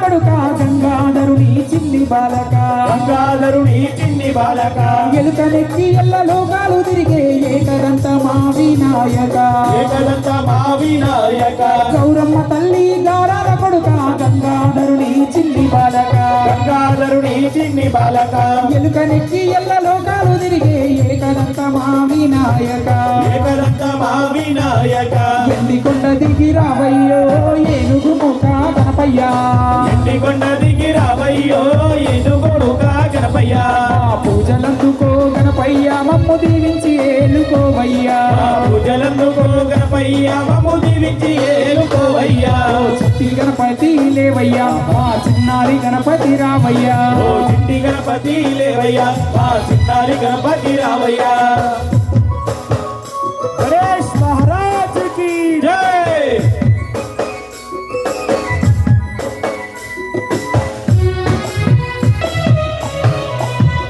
కొడుక గంగాధరుని చిన్ని బాలక గంగాధరుని చిన్ని బాలక ఎలుకనెక్కి ఎల్ల లోకాలు తిరిగే ఏకదంత మా వినాయక ఏకదంత మా వినాయక గౌరమ్మ తల్లి గారాల కొడుక గంగాధరుని చిన్ని బాలక గంగాధరుని చిన్ని బాలక ఎలుకనెక్కి ఎల్ల లోకాలు తిరిగే ఏకదంత మా వినాయక ఏకదంత మా వినాయక ఎండికొండ దిగి రావయ్యో ఏనుగు ముఖ గణపయ్యా ఎండికొండ దిగి రావయ్యో ఏనుగొడుక గణపయ్య పూజలందుకో గణపయ్యా మమ్ము దీవించి ఏలుకోవయ్యా పూజలందుకో గణపయ్య మమ్ము దీవించి ఏలుకోవయ్యా చిట్టి గణపతి లేవయ్యా మా చిన్నారి గణపతి రావయ్యా ఓ చిట్టి గణపతి లేవయ్యా మా చిన్నారి గణపతి రావయ్యా గణేష్ మహారాజ్ కి జై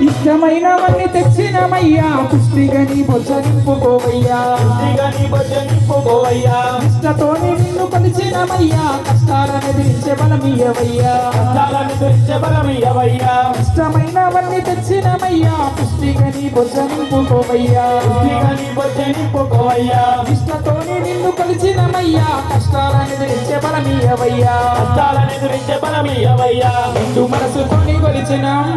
ఇష్టమైనవన్నీ తెచ్చినమయ్యా పుష్టిగని బొచ్చ నింపుకోవయ్యా నీ భజన నింపుకోవయ్యా ఇష్టతోని నిన్ను కొలిచినమయ్యా కష్టాలను ఎదిరించే బలమియ్యవయ్యా కష్టాలను తెచ్చే బలమయ్యవయ్యా ఇష్టమైనవన్నీ తెచ్చినమయ్యా పుష్టిగని బొచ్చ నింపుకోవయ్యా నీ భజన నింపుకోవయ్యా ఇష్టతోని నిన్ను కొలిచినమయ్యా కష్టాలను ఎదిరించే బలమియ్యవయ్యా కష్టాలను ఎదిరించే బలమయ్యవయ్యా నిన్ను మనసుతోని కొలిచినాం